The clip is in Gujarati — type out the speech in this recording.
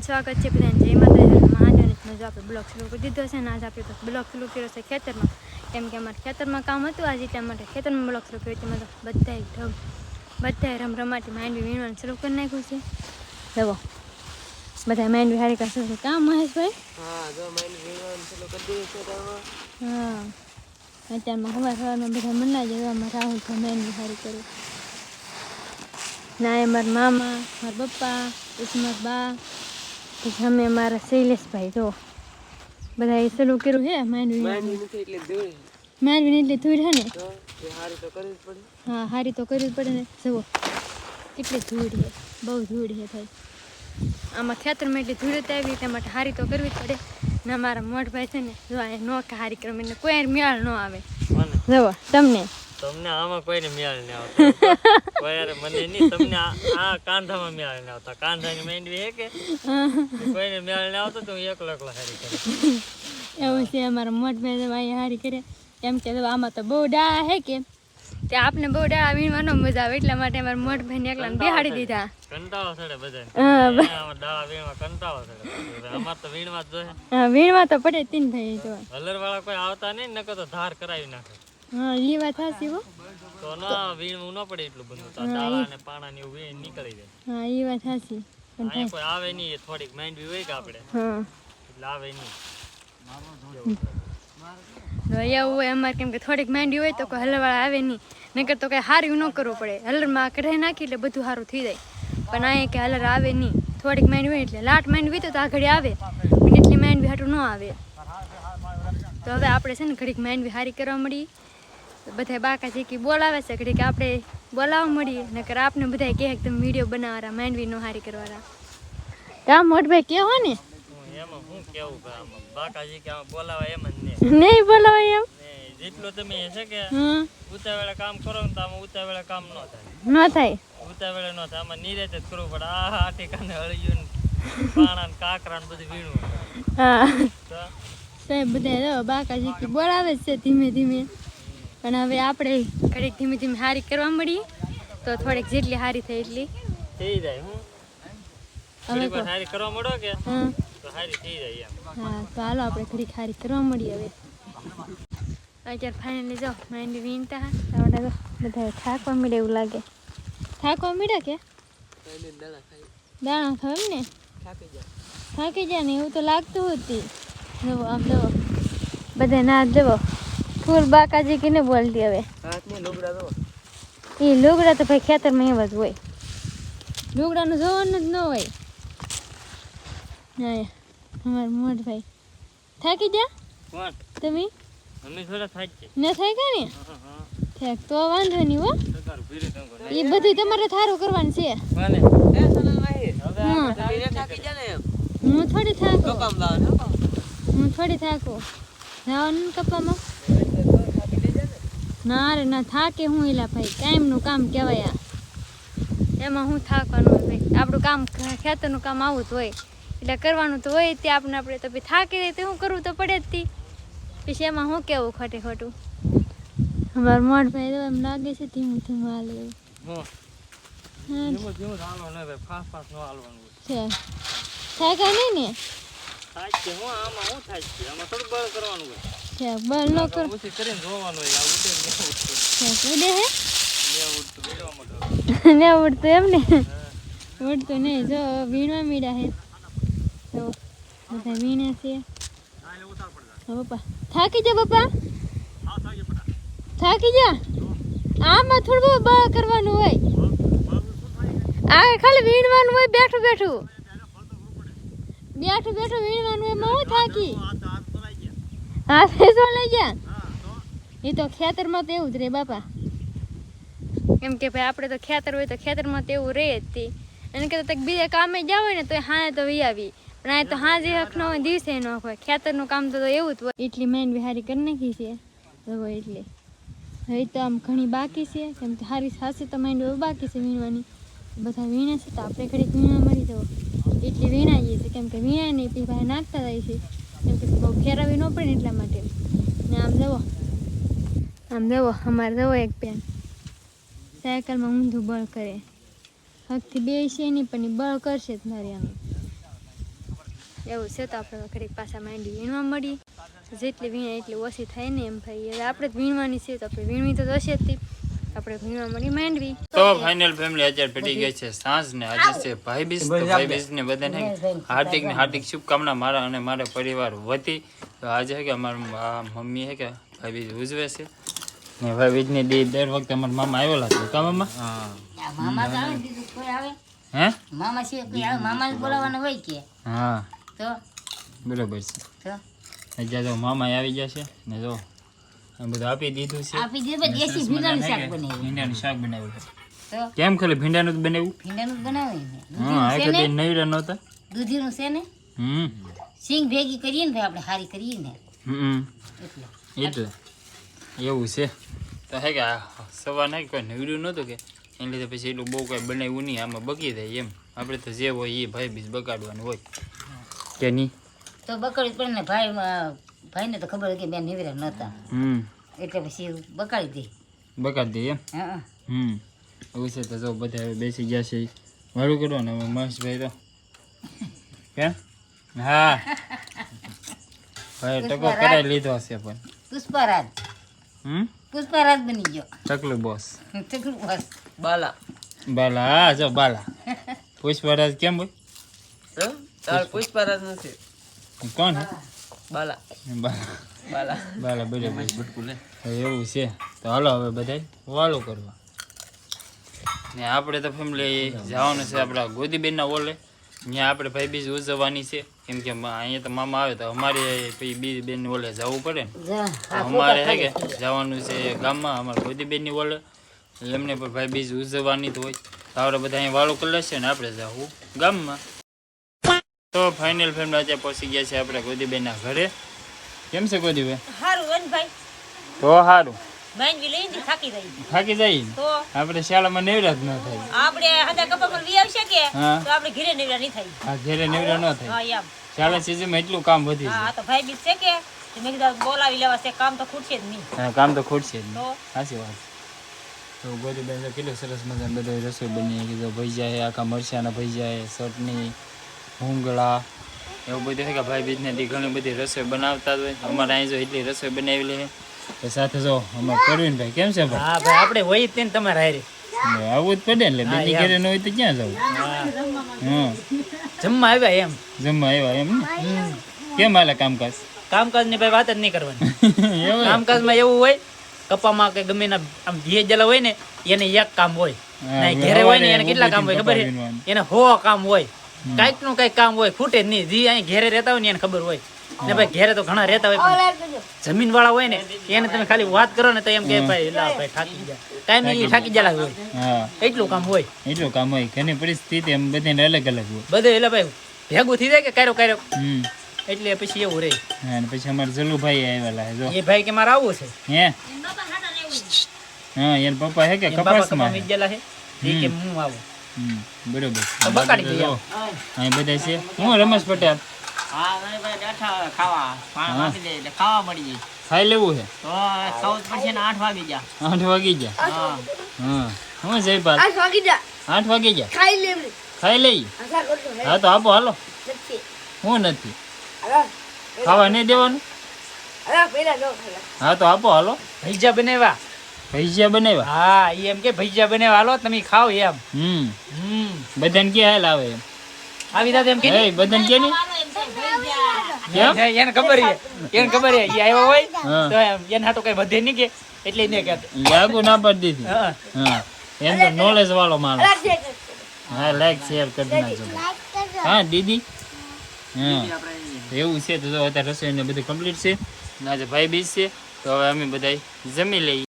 સ્વાગત છે બધાને જય માતાજી મહાદેવને જો આપણે બ્લોગ શરૂ કરી દીધો છે ને આજ આપણે બ્લોગ શરૂ કર્યો છે ખેતરમાં કેમ કે અમારે ખેતરમાં કામ હતું આજે એટલા માટે ખેતરમાં બ્લોગ શરૂ કર્યો તેમાં તો બધાએ રમરમાટી માંડવી વીણવાનું શરૂ કરી નાખ્યું છે જવો બધા માંડવી હારી કરશે કામ મહેશભાઈ હા અત્યારમાં સવારમાં બધા મના જાય અમારે રાહુલ ભાઈ માંડવી હારી કર્યું ના એ મારા મામા મારા પપ્પા પછી મારા બા પછી અમે મારા શૈલેષભાઈ જો બધા એ શરૂ કર્યું છે માંડવી એટલે ધૂળ છે ને હા હારી તો કરવી જ પડે ને જુઓ કેટલી ધૂળ છે બહુ ધૂળ છે ભાઈ આમાં ખેતરમાં એટલી ધૂળ આવી એટલા માટે હારી તો કરવી જ પડે ને અમારા મોટભાઈ છે ને જો આ નોકા હારી કરવા એટલે કોઈ મેળ ન આવે જુઓ તમને આમાં કોઈને મેળ નહીં આવતો કોઈ મને નહીં તમને આ કાંધામાં મેળ નહીં આવતા કાંધાની માંડવી હે કે કોઈને મેળ નહીં આવતો તો હું એકલો હારી કરું એવું છે અમારા મોટભાઈ અહીંયા હારી કરે એમ કે આમાં તો બહુ ડાળા હે કે તે આપને બહુ ડાળા વીણવાનો મજા આવે એટલા માટે અમારા મોટભાઈને એકલાને બેહાડી દીધા કંટાળો ચડે બધા ડાળા વીણવા કંટાળો ચડે અમાર તો વીણવા જ જોઈએ હા વીણવા તો પડે તીન ભાઈ જો હલર વાળા કોઈ આવતા નહીં નકર તો ધાર કરાવી નાખે હા એ વાત સાચી હો તો ના વીણવું ન પડે એટલું બધું તો દાળા ને પાણા ને એવું નીકળી જાય હા એ વાત સાચી પણ કોઈ આવે નહીં થોડીક માંડવી હોય કે આપણે હા એટલે આવે નહીં એવું હોય અમારે કેમ કે થોડીક માંડી હોય તો કોઈ હલરવાળા આવે નહીં નકર તો કઈ હાર્યું ન કરવું પડે હલરમાં કઢાઈ નાખી એટલે બધું સારું થઈ જાય પણ અહીંયા કે હલર આવે નહીં થોડીક માંડી હોય એટલે લાટ માંડવી હોય તો આગળ આવે પણ એટલી માંડવી હાટું ન આવે તો હવે આપણે છે ને ઘડીક માંડવી હારી કરવા મળી બધા બાકા જે કે બોલાવે છે ઘડીક આપણે બોલાવવા મળીએ નકર આપને બધા કહે કે તમે વિડીયો બનાવવાના માંડવી નો હારી કરવાના કામ મોટભાઈ કેવો ને એમાં હું કેવું બાકાજી કે બોલાવા એમ જ નહીં બોલાવાય એમ જેટલો તમે છે કે ઉતાવળે કામ કરો ને તો આમાં ઉતાવળે કામ ન થાય ઉતાવળે ન થાય આમાં નિરેતે જ કરવું પડે આ ઠેકાને હળિયું પાણા ને કાકરા ને બધું વીણવું હા સાહેબ બધા બાકાજી કે બોલાવે છે ધીમે ધીમે પણ હવે આપણે ઘડીક ધીમે ધીમે હારી કરવા મળીએ તો થોડીક જેટલી હારી થાય એટલી થઈ જાય હવે તો હારી કરવા મળો કે તો હારી થઈ જાય એમ હા તો હાલો આપણે ઘડીક હારી કરવા મળીએ હવે અત્યારે ફાઇનલી જો માંડી વીણતા આપણે તો બધા થાકવા મળે એવું લાગે થાકવા મળે કે દાણા ખાવ એમ ને થાકી જાય ને એવું તો લાગતું હતી જવો આમ જવો બધા ના જવો ફૂલ બાકાજી કે ને બોલતી હવે એ લુગડા તો ભાઈ ખેતરમાં એવા જ હોય લુગડાનું જોવાનું જ ન હોય હા અમાર મોટભાઈ થાકી જા કોણ તમે અમે થોડા થાકી ન થાય કે ને ઠીક તો વાંધો નહીં હો એ બધું તમારે થારું કરવાનું છે હું થોડી થાકું જવાનું કપામાં ના રે ના થાકે હું એલા ભાઈ કાયમનું કામ કહેવાય એમાં હું થાકવાનું હોય ભાઈ આપણું કામ ખેતરનું કામ આવું જ હોય એટલે કરવાનું તો હોય તે આપણે તો પછી થાકી રહી તો શું કરવું તો પડે જ તી પછી એમાં શું કેવું ખોટું અમારા મોટભાઈ તો એમ લાગે છે ધીમું ધીમું હાલે છે થાકા નહીં ને બળ ન કર ઉડે હે ને ઉડતું એમ ને ઉડતું નહીં જો વીણવા મીડા હે તો બધા વીણે છે પપ્પા થાકી જા પપ્પા થાકી જા આમાં થોડું બળ કરવાનું હોય આ ખાલી વીણવાનું હોય બેઠું વીણવાનું હોય એમાં હું થાકી હા ફેસો લઈ જા એ તો ખેતરમાં તો એવું જ રે બાપા કેમ કે ભાઈ આપણે તો ખેતર હોય તો ખેતરમાં તો એવું રહે જ તે એને કહેતા બીજા કામે જાવ હોય ને તો હા તો વી આવી પણ આ તો હાજે હક ન હોય દિવસે ન હોય ખેતરનું કામ તો એવું જ હોય એટલી માંડવી હારી કરી નાખી છે જવો એટલે હવે તો આમ ઘણી બાકી છે કેમ કે હારી સાસે તો માંડવી બાકી છે વીણવાની બધા વીણે છે તો આપણે ઘડીક વીણવા મળી જવો એટલી વીણાઈએ છે કેમ કે વીણાય નહીં પછી ભાઈ નાખતા જાય છે કેમ કે બહુ ફેરવી ન પડે એટલા માટે ને આમ જવો અમારે જવો એક પેન સાયકલમાં ઊંધું બળ કરે હકથી બે છે નહીં પણ બળ કરશે જ મારી આમ એવું છે તો આપણે ઘડીક પાછા માંડી વીણવા મળી જેટલી વીણે એટલી ઓછી થાય ને એમ ભાઈ હવે આપણે જ વીણવાની છે તો આપણે વીણવી તો હશે જ આપણે વીણવા મળી માંડવી તો ફાઇનલ ફેમિલી અત્યારે પડી ગઈ છે સાંજ ને આજે છે ભાઈ બીજ તો ભાઈ બીજ ને બધાને હાર્દિક શુભકામના મારા અને મારા પરિવાર વતી તો આજે છે કે અમારા મમ્મી છે કે ભાઈ બીજ ઉજવે છે ને ભાઈ બીજ ની દર વખતે અમારા મામા આવેલા છે કા મામા મામા તો આવે બીજું કોઈ આવે હે મામા છે કોઈ આવે મામાને બોલાવવાનો હોય કે હા તો બરોબર છે તો અત્યારે તો મામા આવી ગયા છે ને જો આ બધું આપી દીધું છે આપી દે ભાઈ દેશી ભીંડાનું શાક બનાવ્યું ભીંડાનું શાક બનાવ્યું છે તો કેમ ખાલી ભીંડાનું જ બનાવ્યું ભીંડાનું જ બનાવ્યું ને હા આ દૂધીનું છે કદી ને નવીરા નહોતા દૂધીનું છે ને સિંગ ભેગી કરીએ ને ભાઈ આપણે હારી કરીએ ને એટલે એવું છે તો હે કે સવાર નહીં કોઈ નવીડ્યું નહોતું કે એને લીધે પછી એટલું બહુ કઈ બનાવ્યું નહીં આમાં બગી જાય એમ આપણે તો જે હોય એ ભાઈ બીજ બગાડવાનું હોય કે નહીં તો બકડી પડે ને ભાઈને તો ખબર હતી કે બેન નિવેરા નહોતા એટલે પછી બકાડી બગાડી દે એમ દે હા એવું છે તો જો બધા હવે બેસી ગયા છે વાળું કરવાનું હવે મહેશભાઈ તો કેમ હા ભાઈ ટકો કરાવી લીધો હશે પણ પુષ્પરાજ પુષ્પરાજ બની ગયો ટકલું બોસ ટકલું બસ બાલા હા જો બાલા પુષ્પરાજ કેમ હોય પુષ્પરાજ નથી કોણ હે બાલા બાલા બાલા બરાબર એવું છે તો હાલો હવે બધા વાળું કરવા ને આપણે તો ફેમિલી જવાનું છે આપણા ગોદીબેનના ઓલે ત્યાં આપણે ભાઈ બીજ ઉજવવાની છે કેમ કે અહીંયા તો મામા આવે તો અમારે પછી બીજ બેનની ઓલે જવું પડે ને તો અમારે હે કે જવાનું છે ગામમાં અમારે ગોદીબેનની ઓલે એમને પણ ભાઈ બીજ ઉજવવાની તો હોય તો આપણે બધા અહીંયા વાળું કરી લેશે ને આપણે જવું ગામમાં તો ફાઇનલ ફેમિલી આજે પહોંચી ગયા છે આપણે ગોદીબેનના ઘરે કેમ છે ગોદીબેન સારું હોય ને ભાઈ તો સારું માંડવી લઈને થાકી રહી થાકી જાય ને તો આપણે શાળામાં નેવરા જ ન થાય આપણે હદા કપા પર વી આવશે કે હા. તો આપણે ઘરે નિવરા નહીં થાય આ ઘેરે નેવરા ન થાય હા એમ શાળા સીઝનમાં એટલું કામ વધી હા છે આ તો ભાઈ બીજ છે કે તો મેં કીધું બોલાવી લેવા છે કામ તો ખૂટશે જ નહીં હા કામ તો ખોટશે જ નહીં. તો સાચી વાત તો ગોદીબેન તો કેટલું સરસ મજાનું બધું રસોઈ બની કીધું ભજીયા છે આખા મરચાના ભજીયા છે ચટણી ભૂંગળા એવું બધું છે કે ભાઈ બીજને દી ઘણી બધી રસોઈ બનાવતા જ હોય અમારે અહીં જો એટલી રસોઈ બનાવેલી છે તો સાથે જો અમારે પ્રવીણભાઈ કેમ છે ભાઈ હા ભાઈ આપણે હોય જ ને તમારે હારે આવવું જ પડે ને એટલે બેની ઘરે ન હોય તો ક્યાં જવું હા જમવા આવ્યા એમ જમવા આવ્યા એમ ને કેમ હાલે કામકાજ કામકાજ ની ભાઈ વાત જ નહીં કરવાની એવું કામકાજમાં એવું હોય કપામાં કે ગમે ના આમ ભેજેલા હોય ને એને એક કામ હોય હા, ને ઘેરે હોય ને એને સવારે કેટલા કામ હોય ખબર વીણવાનું. છે એને 100 કામ હોય કાંઈક નું કઈક કામ હોય ખૂટે જ નહીં જે અહીં ઘેરે રહેતા હોય ને એને ખબર હોય ને ભાઈ ઘેરે તો ઘણા રહેતા હોય પણ જમીન વાળા હોય ને એને તમે ખાલી વાત કરો ને તો એમ કે ભાઈ લા ભાઈ થાકી ગયા કાંઈ નહીં થાકી ગયેલા હોય હા એટલું કામ હોય એટલું કામ હોય ઘણી પરિસ્થિતિ એમ બધાને અલગ અલગ હોય બધું એટલે ભાઈ ભેગું થઈ જાય કે કાયરો હમ એટલે પછી એવું રહે હા, અને પછી અમારે જલુભાઈ આવેલા છે જો એ ભાઈ કે મારે આવવું છે હે હા એના પપ્પા હે કે એના બાપા કપાસમાં કપાસ વીજેલા છે એ કે હું આવું બરોબર તો બગાડી દઈએ જો, અહીં બધા છે હું રમેશ પટેલ હા ભાઈ બેઠા ખાવા હા. ખાવા મળી જાય ખાઈ લેવું છે તો ખાવું પછી 8 વાગી ગયા 8 વાગી ગયા હા હા હું જયપાલ 8 વાગી ગયા ખાઈ લઈ હા તો આપો હાલો હું નથી ખાવા નહીં દેવાનું હા તો આપો હાલો ભજીયા બનાવ્યા ભજીયા બનાવ્યા હા ઈ એમ કે ભજીયા બનાવ્યા હાલો તમે ખાઓ એમ બધાને કે હાલ આવે એમ આવી દાદા એમ કે એ બધાને કે નહીં કેમ એને ખબર છે એને ખબર છે ઈ આવ્યો હોય હા. તો એને હાટો કઈ વધે નહીં કે એટલે એને કહેતો લાગુ ના પાડી દીધી હા હા એમ તો નોલેજ વાળો માણસ હા લાઈક શેર કરી નાખજો હા દીદી હા એવું છે તો જો અત્યારે રસોઈ ને બધું કમ્પ્લીટ છે ને આજે ભાઈ બીજ છે તો હવે અમે બધા જમી લઈએ